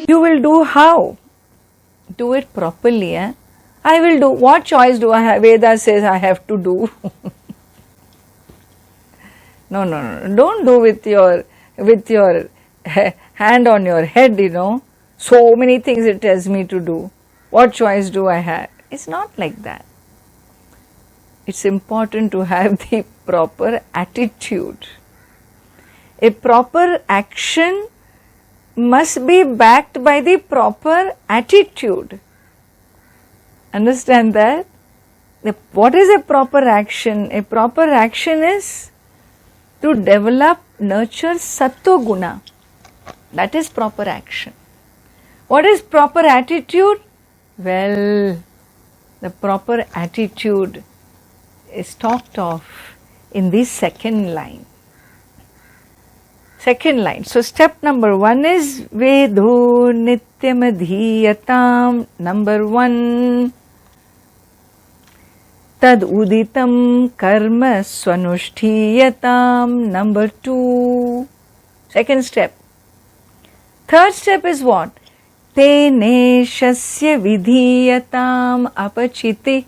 You will do how? Do it properly. I will do. What choice do I have? Veda says I have to do. No. Don't do with your hand on your head, So many things it tells me to do. What choice do I have? It's not like that. It's important to have the proper attitude. A proper action must be backed by the proper attitude. Understand that? What is a proper action? A proper action is to develop, nurture sattva guna. That is proper action. What is proper attitude? Well, the proper attitude is talked of in the second line. So step number 1 is Vedo Nityamadhiyatam. Number 1. Tad uditam karma swanushthiyatam. Number 2. Second step. Third step is what? Tene shasya vidhiyatam apachiti.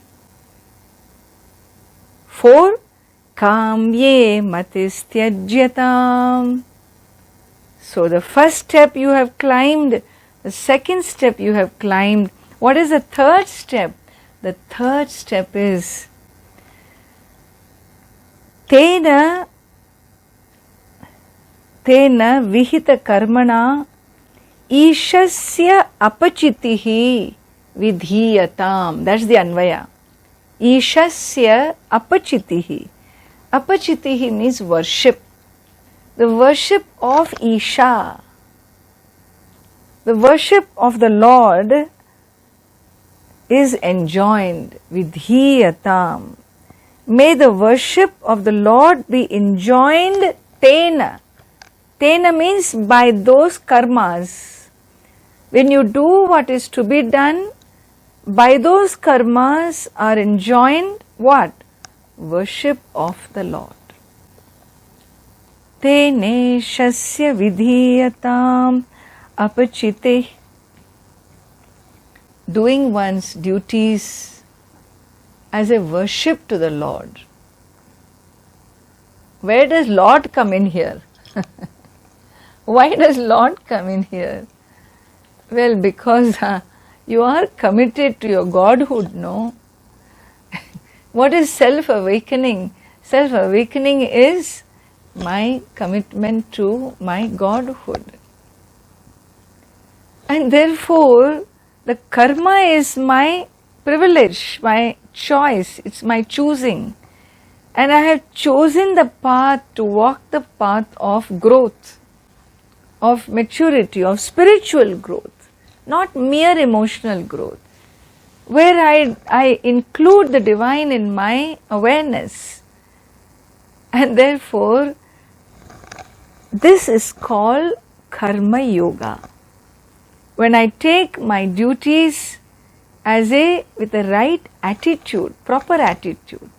4. Kamye matisthyajyatam. So the first step you have climbed, the second step you have climbed. What is the third step? The third step is Tena vihita karmana ishasya apachitihi vidhiyatam. That's the Anvaya. Ishasya apachitihi. Apachitihi means worship. The worship of Isha. The worship of the Lord is enjoined. Vidhiyatam. May the worship of the Lord be enjoined tena. Tena means by those karmas. When you do what is to be done, by those karmas are enjoined what? Worship of the Lord. Tene shasya vidhiyatam apachite. Doing one's duties as a worship to the Lord. Where does Lord come in here? Why does Lord come in here? Well, because you are committed to your Godhood, no? What is self-awakening? Self-awakening is my commitment to my Godhood. And therefore, the karma is my privilege, my choice, it's my choosing. And I have chosen the path to walk the path of growth, of maturity, of spiritual growth, not mere emotional growth, where I include the divine in my awareness. And therefore, this is called karma yoga. When I take my duties with the right attitude, proper attitude.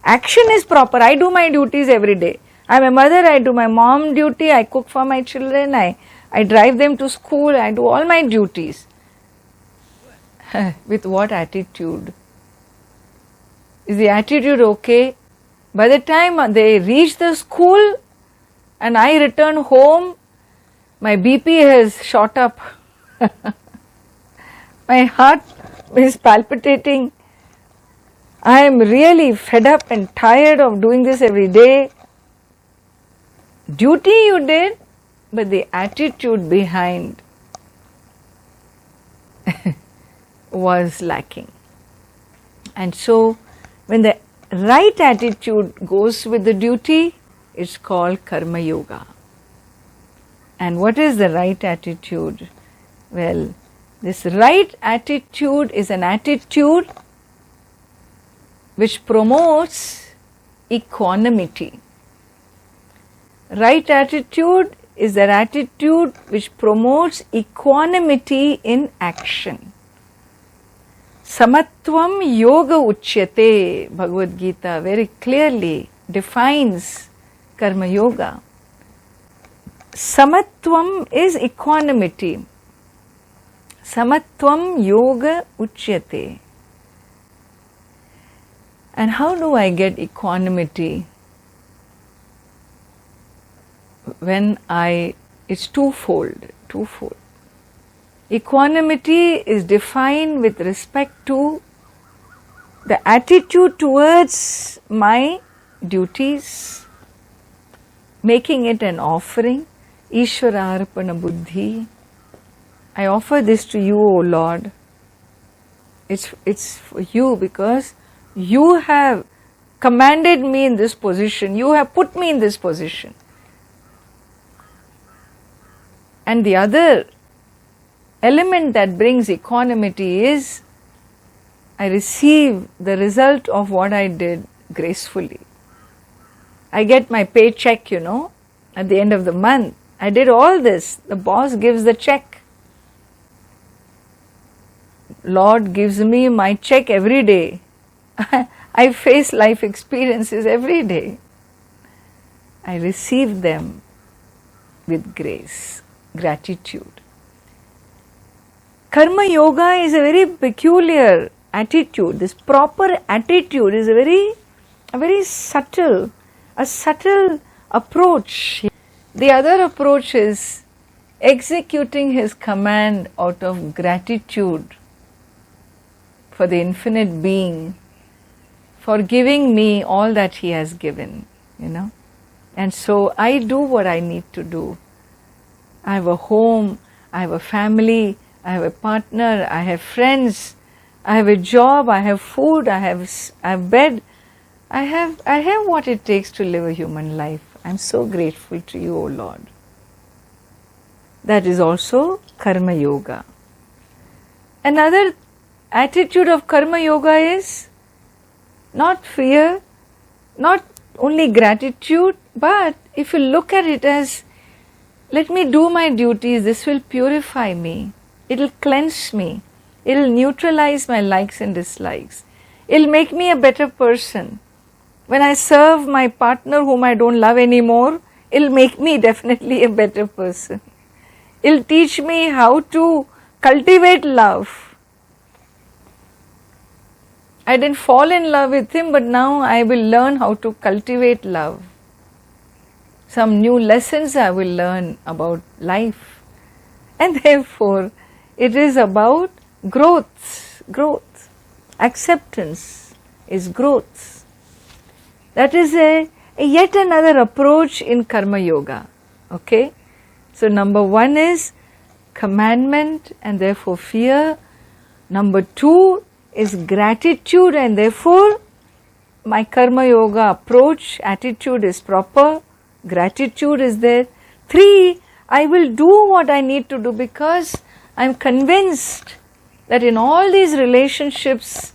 Action is proper. I do my duties every day. I am a mother, I do my mom duty, I cook for my children, I drive them to school, I do all my duties. With what attitude? Is the attitude okay? By the time they reach the school and I return home, my BP has shot up. My heart is palpitating. I am really fed up and tired of doing this every day. Duty you did, but the attitude behind was lacking. And so, when the right attitude goes with the duty, it's called karma yoga. And what is the right attitude? Well, this right attitude is an attitude which promotes equanimity. Right attitude is an attitude which promotes equanimity in action. Samatvam yoga uchyate. Bhagavad Gita very clearly defines karma yoga. Samatvam is equanimity. Samatvam yoga uchyate. And how do I get equanimity? It's twofold. Equanimity is defined with respect to the attitude towards my duties, making it an offering. Ishvara arpana buddhi. I offer this to you, O Lord. It's for you because you have commanded me in this position. You have put me in this position. And the other element that brings equanimity is I receive the result of what I did gracefully. I get my paycheck, at the end of the month. I did all this. The boss gives the check. Lord gives me my check every day. I face life experiences every day. I receive them with grace, gratitude. Karma yoga is a very peculiar attitude. This proper attitude is a very subtle approach. The other approach is executing his command out of gratitude for the infinite being, for giving me all that he has given, And so I do what I need to do. I have a home, I have a family, I have a partner, I have friends, I have a job, I have food, I have bed. I have what it takes to live a human life. I'm so grateful to you, O Lord. That is also karma yoga. Another attitude of karma yoga is not fear, not only gratitude, but if you look at it as, let me do my duties, this will purify me, it will cleanse me, it will neutralize my likes and dislikes, it will make me a better person. When I serve my partner whom I don't love anymore, it will make me definitely a better person. It will teach me how to cultivate love. I didn't fall in love with him, but now I will learn how to cultivate love. Some new lessons I will learn about life. And therefore, it is about growth. Acceptance is growth. That is a yet another approach in karma yoga. Okay? So number 1 is commandment and therefore fear. Number 2 is gratitude and therefore my karma yoga approach, attitude is proper, gratitude is there. 3, I will do what I need to do because I am convinced that in all these relationships,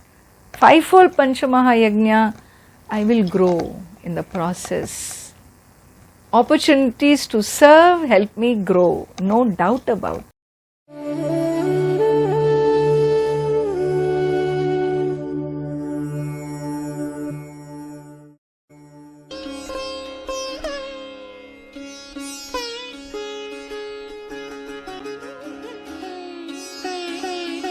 fivefold Panchamahayajna, I will grow in the process. Opportunities to serve help me grow, no doubt about